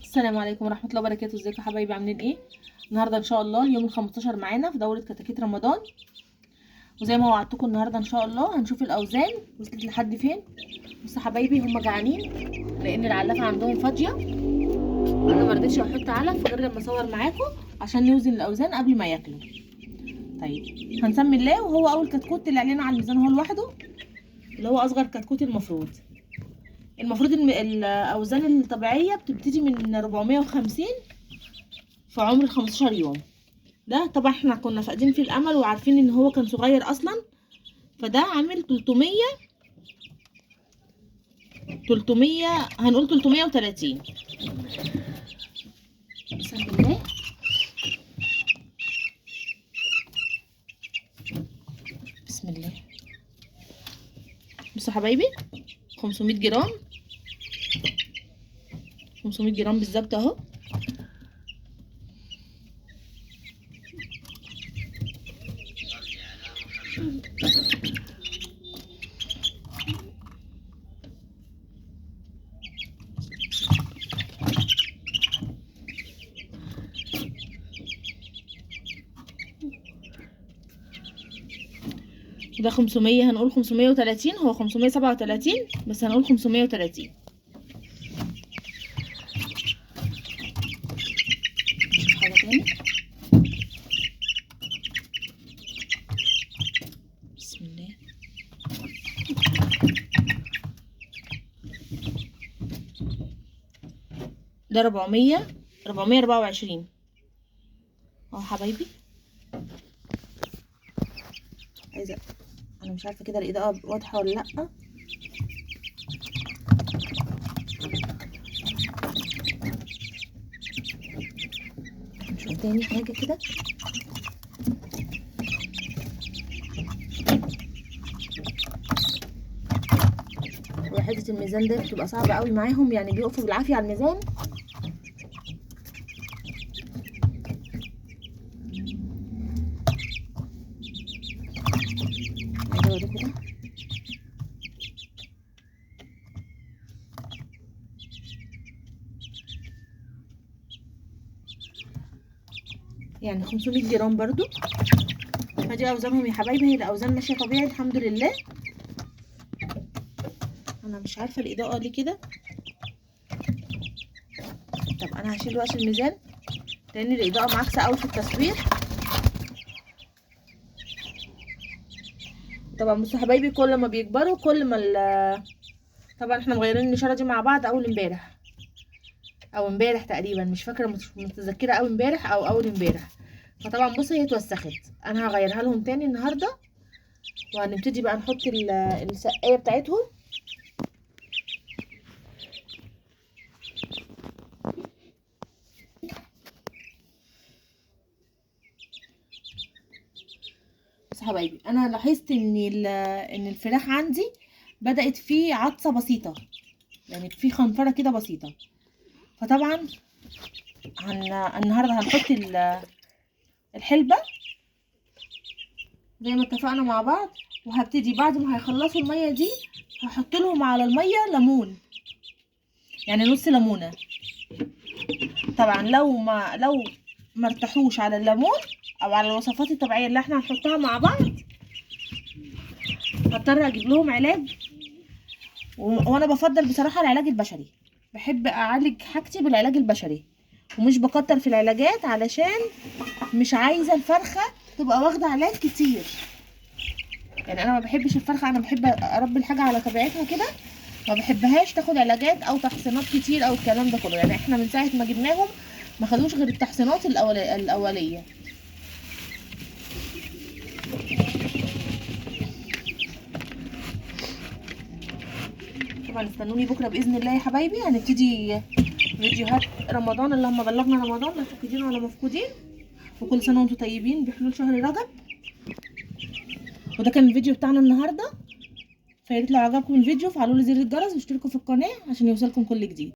السلام عليكم ورحمه الله وبركاته. ازيكم يا حبايبي؟ عاملين ايه؟ النهارده ان شاء الله اليوم ال15 معانا في دوره كتاكيت رمضان، وزي ما وعدتكم النهارده ان شاء الله هنشوف الاوزان وصلت لحد فين. بصوا يا حبايبي، هم جعانين لان العلافه عندهم فاضيه، وانا ما رضيتش احط علف غير لما اصور معاكم عشان نوزن الاوزان قبل ما ياكلوا. طيب هنسمي الله، وهو اول كتكوت طلع لنا على الميزان هو لوحده، اللي هو اصغر كتكوت. المفروض ان الاوزان الطبيعيه بتبتدي من 450 في عمر 15 يوم. ده طبعا احنا كنا فاقدين فيه الامل وعارفين ان هو كان صغير اصلا، فده عامل 300 هنقول 330. بسم الله. بسم الله. بصوا حبايبي، 500 جرام 500 جرام بالظبط اهو. ده 500، هنقول 530، هو 537 بس هنقول 530. حاجة تاني. بسم الله. ده 424 اهو حبايبي. عايزة، انا مش عارفة كده الاضاءة واضحة ولا لأ. نشوف تاني حاجة كده. وحدة الميزان ده بتبقى صعبة قوي معاهم، يعني بيقفوا بالعافية على الميزان. عايزة اوريكم ده. يعني 500 جرام برضو. فدي اوزانهم يا حبايبي، هي الاوزان ماشيه طبيعي الحمد لله. انا مش عارفه الاضاءه ليه كده. طب انا هشيل وقت الميزان لان الاضاءه معاكسه قوي في التصوير. طبعا بصوا حبايبي، كل ما بيكبروا كل ما طبعا احنا مغيرين النشاره دي مع بعض اول امبارح او امبارح تقريبا، مش فاكره، مش متذكره قوي امبارح او اول امبارح. فطبعا بصوا هي اتوسخت، انا هغيرها لهم تاني النهارده، وهنبتدي بقى نحط السقايه بتاعتهم. بس حبايبي انا لاحظت ان الفراخ عندي بدأت في عطسة بسيطة، يعني في خنفرة كده بسيطة. فطبعا النهارده هنحط الحلبة زي ما اتفقنا مع بعض، وهبتدي بعد ما هيخلصوا المية دي هحط لهم على المية ليمون، يعني نص ليمونة. طبعا لو ما ارتاحوش على الليمون او على الوصفات الطبيعية اللي احنا هنحطها مع بعض، هضطر اجيب لهم علاج. وانا بفضل بصراحة العلاج البشري، بحب اعالج حاجتي بالعلاج البشري، ومش بكتر في العلاجات علشان مش عايزة الفرخة تبقى واخدة علاج كتير. يعني انا ما بحبش الفرخة، انا بحب اربي الحاجة على طبيعتها كده، ما بحبهاش تاخد علاجات او تحصينات كتير او الكلام ده كله. يعني احنا من ساعة ما جبناهم ما خدوش غير التحصينات الاولية. طبعا استنوني بكرة بإذن الله يا حبايبي، هنبتدي فيديوهات رمضان، اللهم بلغنا رمضان لا فاقدين ولا مفقودين، وكل سنة وانتم طيبين بحلول شهر رجب. وده كان الفيديو بتاعنا النهارده، فياريت لو عجبكم الفيديو فعلوا لي زر الجرس واشتركوا في القناة عشان يوصلكم كل جديد.